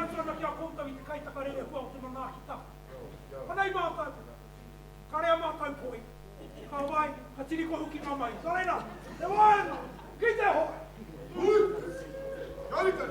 atua na kia koutou I te kaitakare hua o te mana kita. Panei mātou, karea mātou poi. Ka wai, ka tiriko huki ngā mai. So reina, te Waenga, ki te hoa. Kaite!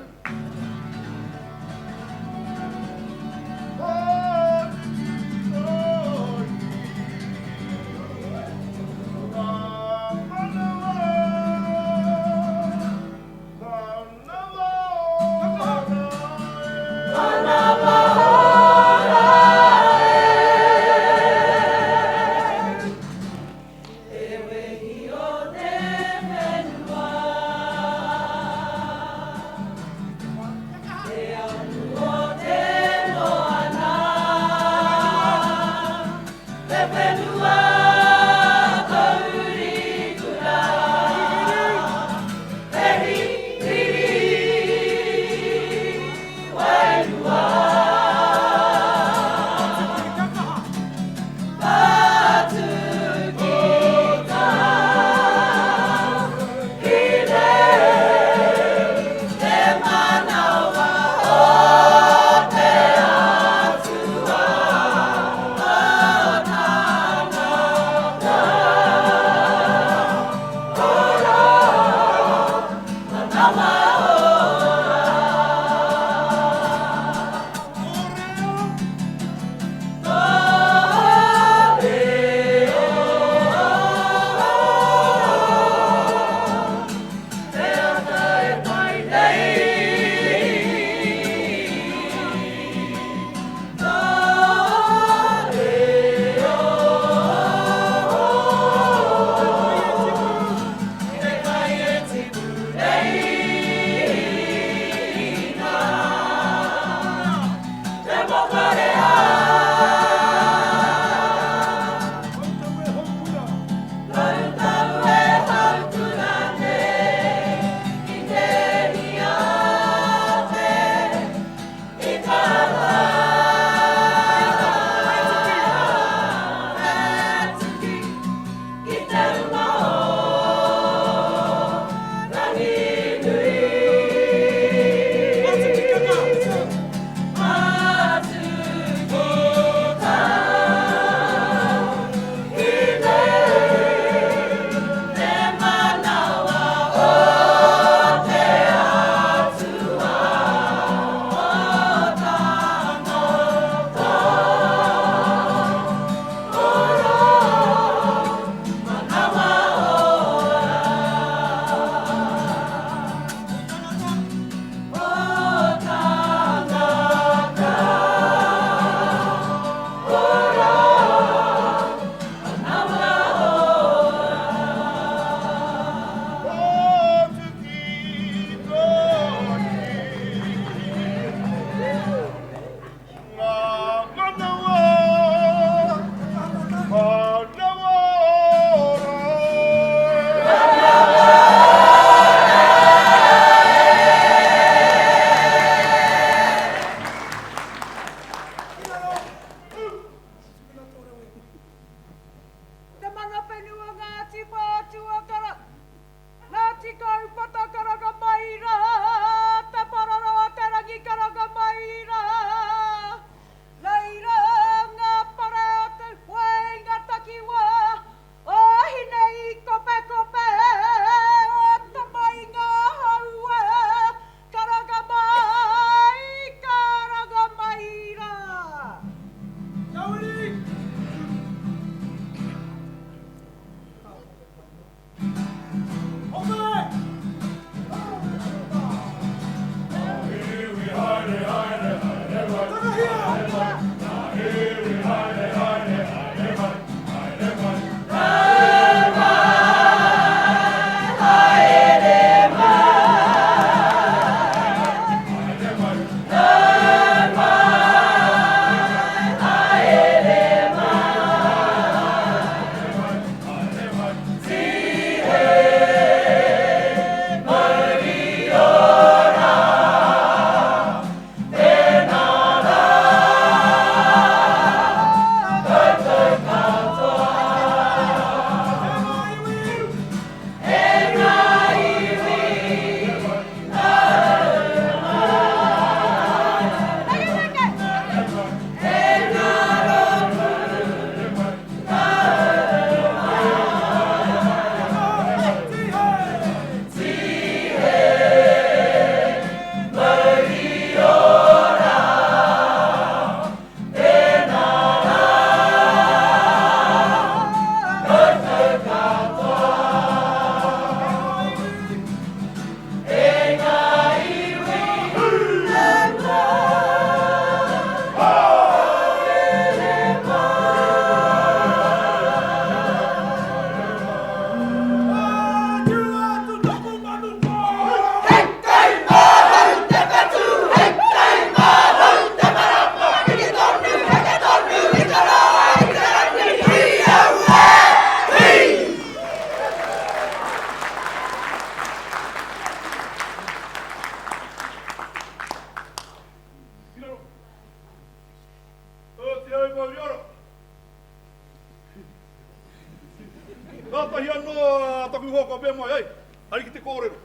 hoa ka mea mai, ei, hari ki te kōrero.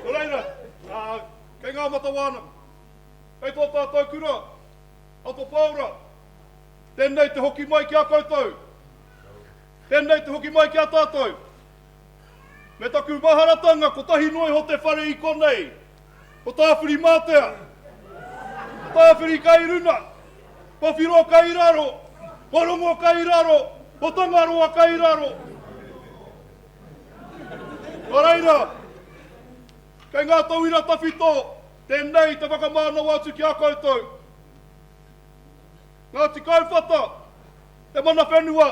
Ko reira, kei ngā mata wānanga. Kei tō tātou kura, ato paura, tēnei te hoki mai ki a koutou. Tēnei te hoki mai ki a tātou. Me taku maharatanga, ko tahi noi ho te whare i konei. Ko tāwhiri mātea. Ko tāwhiri kai runa. Ko whiro kai raro. Ko rongo kai raro. Ko tangaroa kai raro. Ko reira, kei ngā tauira tawhito, tēnei te whakamānau atu ki a koutou. Ngā ti kaupapa, te mana whenua,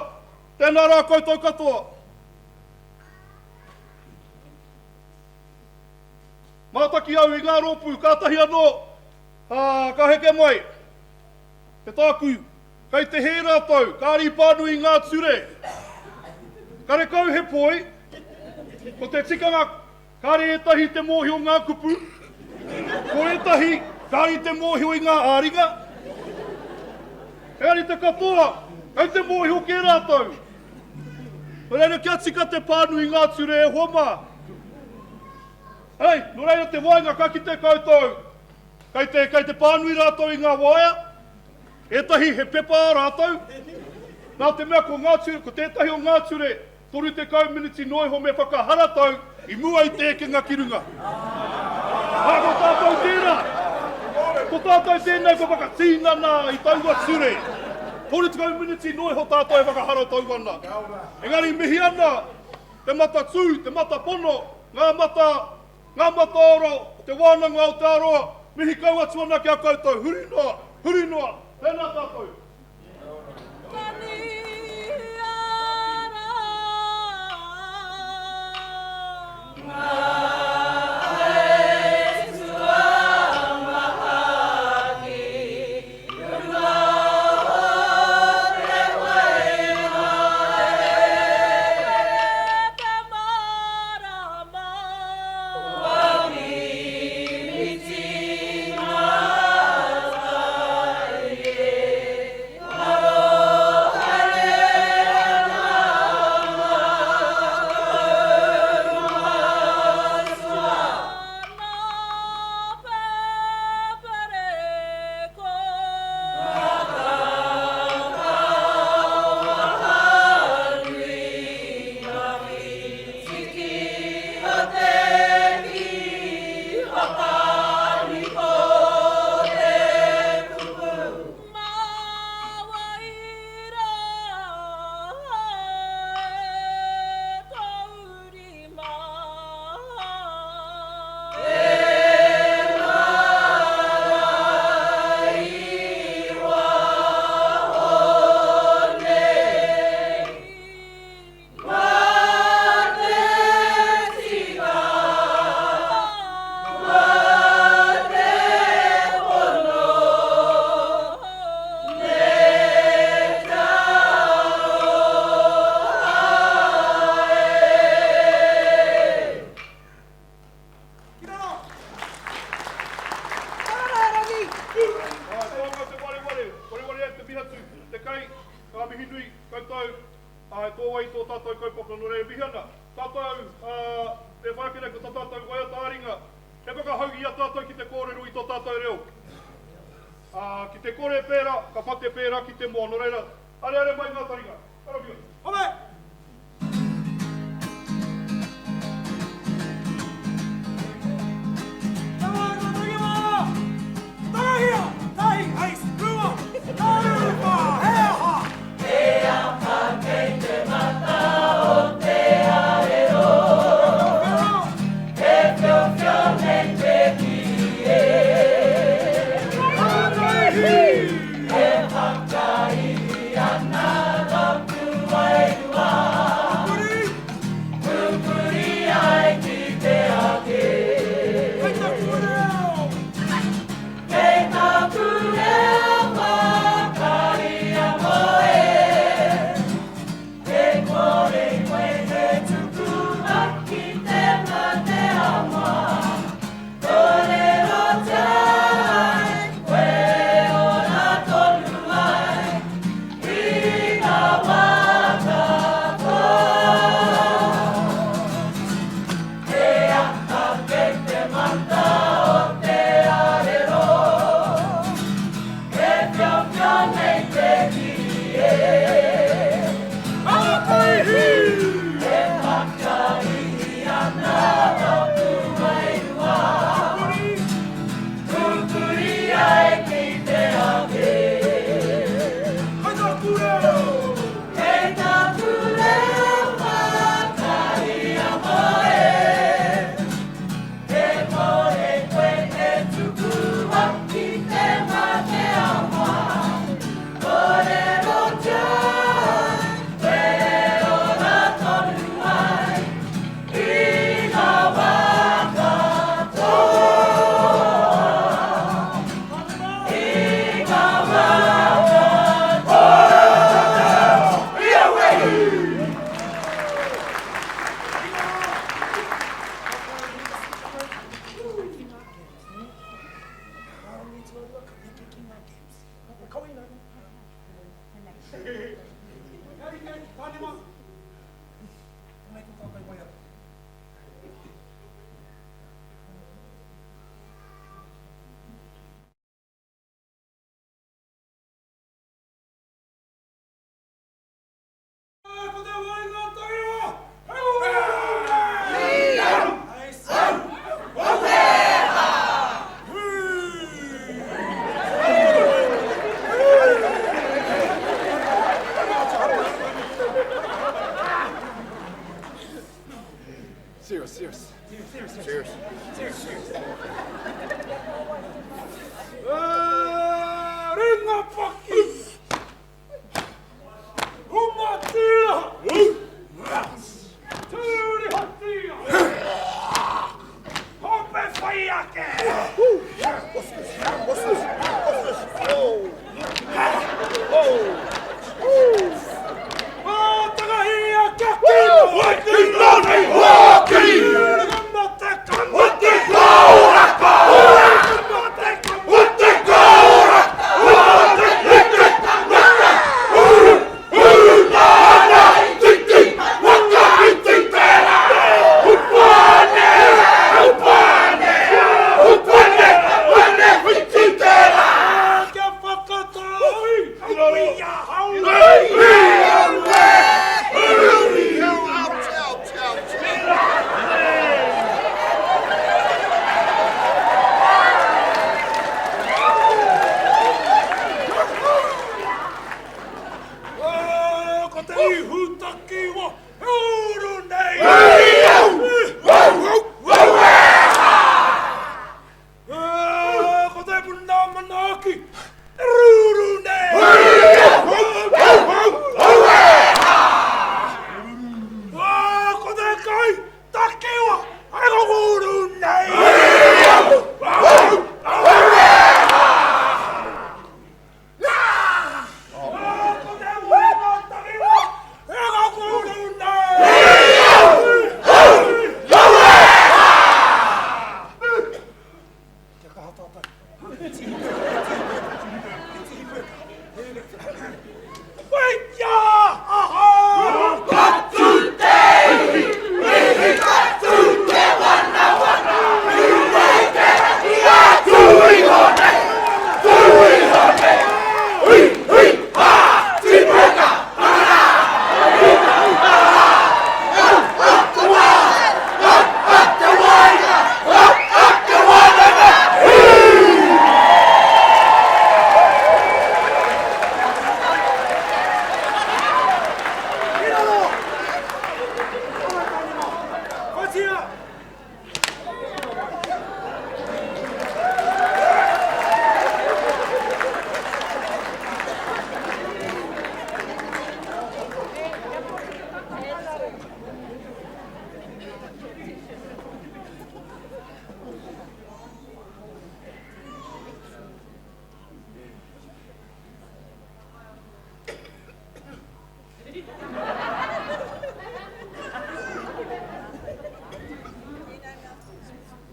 tēnā rā koutou katoa. Mātaki au i ngā rōpū, kātahi anō, ka heke mai. Te tāku, kei te he rātou, kāri pānu i ngā ture. Ka re kau he poi, ko te tikanga, kāre etahi te mōhio ngā kupu, ko etahi, kāre te mōhio i ngā āringa. Kāre te katoa, kei te mōhio ke rātou. Ko reira kia tika te pānu i ngā ture e homa. Hei, no reira te Waenga ka ki te koutou. Kei te pānu i rātou i ngā waia. Etahi he pepa rātou. Nā te mea ko ngā ture, ko tētahi o ngā ture, toru te kauminiti noiho me whakaharatau i mua i tēkenga ki runga. Ko tātou tēnā. Ko tātou tēnei ko whakatīnana i taua ture. Toru te kauminiti noiho tātou e whakaharatau ana. Engari mihi ana, te mata tū, te mata pono, ngā mata ora, te wānanga o te aroa, mihi kau atu ana ki a koutou. Huri noa, huri noa, tēnā tātou. Ki te kore pēra, ka pate pēra ki te moa, no reira. Are mai ngā taringa. Karabia. Ome! Te Serious. Ringa paki! Humatia! Turi hatia! Hope faiake! What's this? Tagahia kakino! Wakinoni waki! Gamate kamate kauraka! Gamate kamate kauraka!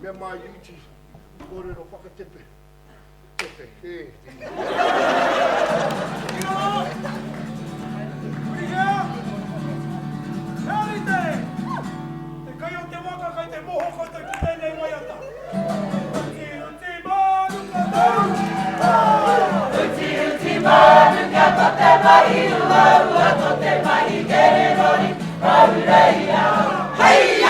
Me mai uti, kore no whakatepe. Tepe, he. Hey,